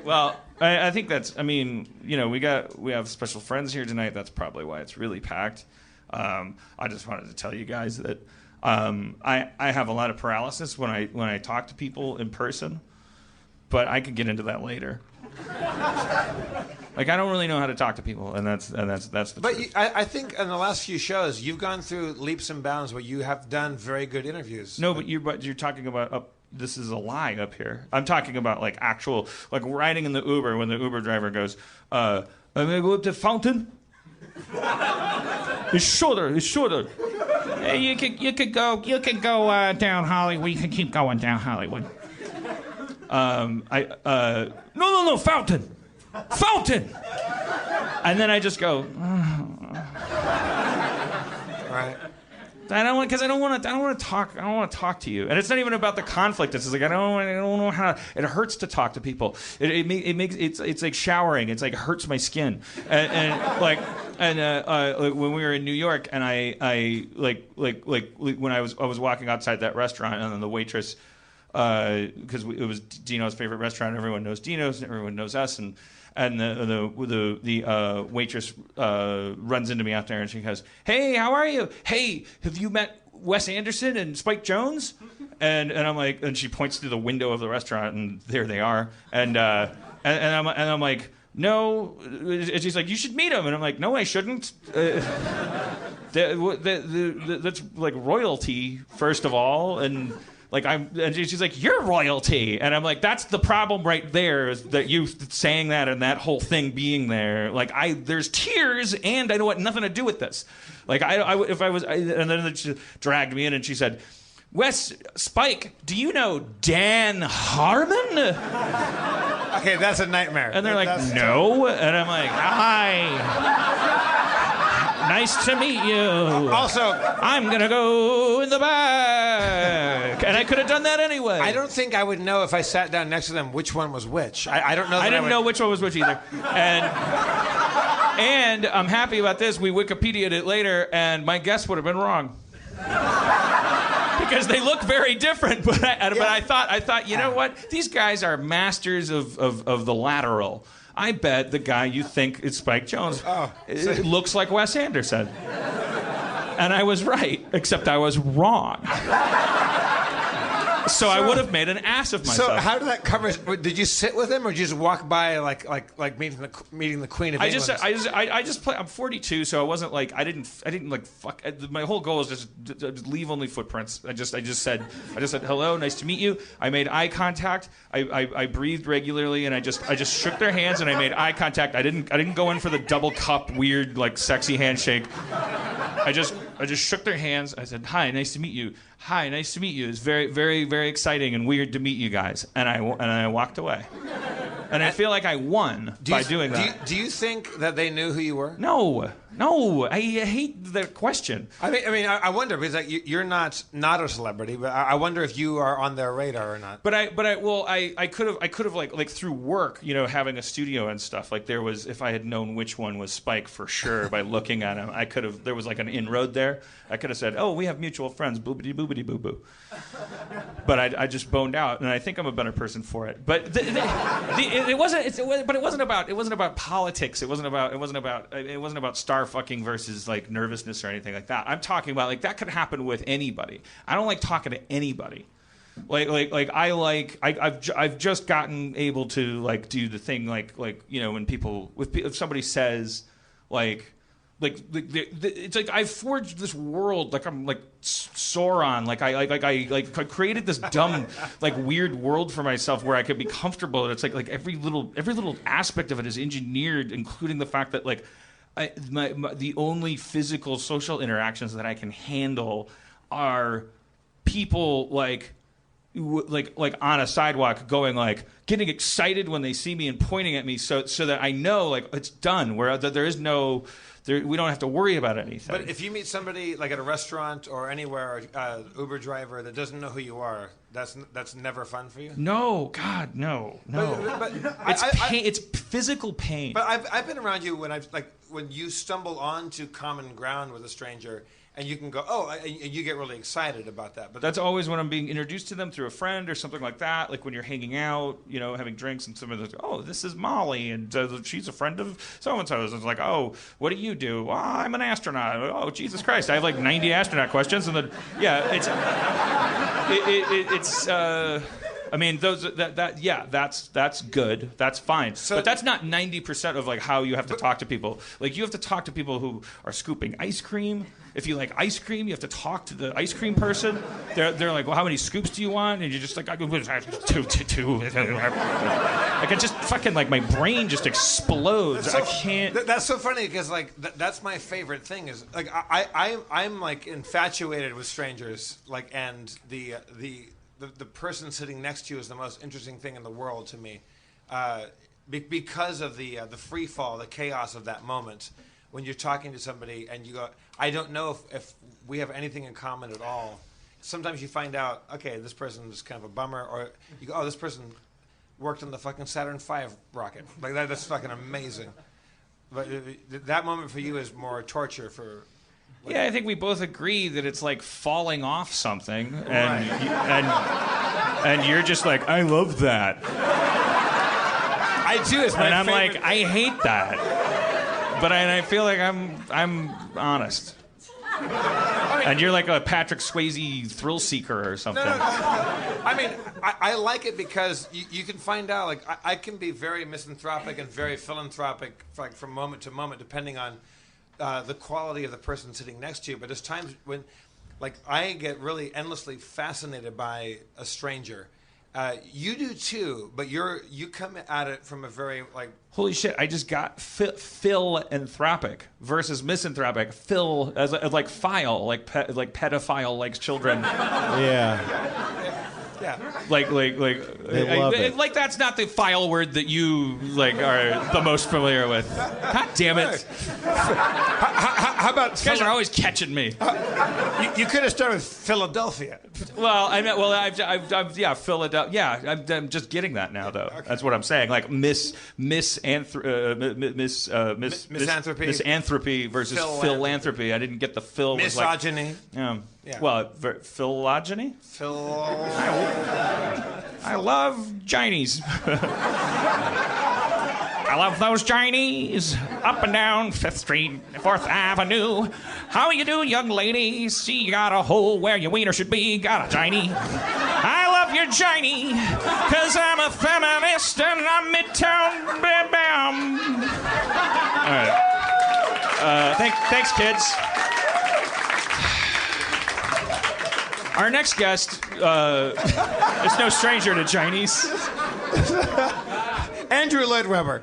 Well, I think that's. I mean, we have special friends here tonight. That's probably why it's really packed. I just wanted to tell you guys that I have a lot of paralysis when I talk to people in person, but I could get into that later. Like I don't really know how to talk to people, and that's the But truth. I think in the last few shows, you've gone through leaps and bounds where you have done very good interviews. No, but you're talking about this is a lie up here. I'm talking about like actual, like riding in the Uber when the Uber driver goes, I'm gonna go up to Fountain. It's shorter. Hey, you could go down Hollywood. You can keep going down Hollywood. No, Fountain. And then I just go, Right. I don't want to talk to you. And it's not even about the conflict. It's just like I don't know how. It hurts to talk to people. It's like showering. It's like hurts my skin. When we were in New York, and I when I was walking outside that restaurant, and then the waitress, because it was Dino's favorite restaurant. Everyone knows Dino's, and everyone knows us, and the waitress runs into me out there, and she goes, "Hey, how are you? Hey, have you met Wes Anderson and Spike Jonze?" And I'm like, and she points through the window of the restaurant, and there they are, and I'm like, no, and she's like, you should meet him, and I'm like, no, I shouldn't. That's like royalty, first of all, and. And she's like, you're royalty. And I'm like, that's the problem right there, is that you saying that and that whole thing being there. Like, there's tears, and I don't want nothing to do with this. Like, and then she dragged me in, and she said, Spike, do you know Dan Harmon? Okay, that's a nightmare. And they're like, no. And I'm like, hi. Nice to meet you. Also, I'm going to go in the back. And I could have done that anyway. I don't think I would know if I sat down next to them which one was which. I don't know. I didn't know which one was which either. And I'm happy about this. We Wikipedia'd it later, and my guess would have been wrong. Because they look very different. But I thought, you know what? These guys are masters of the lateral. I bet the guy you think is Spike Jonze it looks like Wes Anderson. And I was right, except I was wrong. So I would have made an ass of myself. So how did that cover? Did you sit with him, or did you just walk by like meeting the Queen of England? I just play. I'm 42, so I wasn't like I didn't like fuck. My whole goal is just leave only footprints. I just said hello, nice to meet you. I made eye contact. I breathed regularly, and I just shook their hands, and I made eye contact. I didn't go in for the double cup weird like sexy handshake. I just shook their hands. I said, hi, nice to meet you. Hi, nice to meet you. It's very, very, very exciting and weird to meet you guys. And I walked away. And I feel like I won by doing that. Do you think that they knew who you were? No. I hate the question. I mean, I wonder, because like, you're not a celebrity, but I wonder if you are on their radar or not. But I could have like through work, having a studio and stuff. Like there was, if I had known which one was Spike for sure by looking at him, there was like an inroad there. I could have said, oh, we have mutual friends, boobity boobity boo boo. But I just boned out, and I think I'm a better person for it. But it wasn't about politics. It wasn't about star fucking versus like nervousness or anything like that. I'm talking about like that could happen with anybody. I don't like talking to anybody. I've just gotten able to like do the thing like when if somebody says it's like I've forged this world like I'm like Sauron, like I created this dumb like weird world for myself where I could be comfortable, and it's like every little aspect of it is engineered, including the fact that like the only physical social interactions that I can handle are people like on a sidewalk going like getting excited when they see me and pointing at me so that I know like it's done, where there is no we don't have to worry about anything. But if you meet somebody like at a restaurant or anywhere, Uber driver that doesn't know who you are, that's never fun for you? No, God, no. But it's pain. It's physical pain. But I've been around you when you stumble onto common ground with a stranger, and you can go, oh, and you get really excited about that. But that's always when I'm being introduced to them through a friend or something like that. Like when you're hanging out, having drinks, and someone's like, oh, this is Molly, and she's a friend of so-and-so's. It's like, oh, what do you do? Oh, I'm an astronaut. Oh, Jesus Christ. I have like 90 astronaut questions. And then, yeah, I mean, that's good. That's fine. But that's not 90% of like how you have to talk to people. Like you have to talk to people who are scooping ice cream. If you like ice cream, you have to talk to the ice cream person. They're like, well, how many scoops do you want? And you're just like, I go two. Like I just fucking like my brain just explodes. I can't. That's so funny because like that's my favorite thing is like I'm like infatuated with strangers like and the person sitting next to you is the most interesting thing in the world to me, because of the free fall, the chaos of that moment when you're talking to somebody and you go, I don't know if we have anything in common at all. Sometimes you find out, okay, this person is kind of a bummer, or you go, oh, this person worked on the fucking Saturn V rocket. Like that's fucking amazing. But that moment for you is more torture for. Yeah, I think we both agree that it's like falling off something, and Right. and you're just like, I love that. I do. It's my And I'm favorite like, I hate that. But I feel like I'm honest. And you're like a Patrick Swayze thrill seeker or something. No. I mean, I like it because you can find out. Like, I can be very misanthropic and very philanthropic, like from moment to moment, depending on the quality of the person sitting next to you. But there's times when, like, I get really endlessly fascinated by a stranger. You do too, but you come at it from a very like. Holy shit! I just got philanthropic versus misanthropic. Phil as like file, like pedophile likes children. Yeah. Yeah. Like They love it. like that's not the file word that you like are the most familiar with. God damn it! How about You guys are always catching me. you could have started with Philadelphia. Well, I've Philadelphia. Yeah, I'm just getting that now, though. Okay. That's what I'm saying. Like misanthropy versus philanthropy. I didn't get the phil. Misogyny. Yeah. Well, phylogeny. I love Chinese. I love those Chinese up and down 5th Street, 4th Avenue. How you do, young lady? See, you got a hole where your wiener should be. Got a Chinese. I love your Chinese, cause I'm a feminist and I'm midtown. Bam, bam. All right. Thanks, kids. Our next guest is no stranger to Chinese. Andrew Lloyd Webber.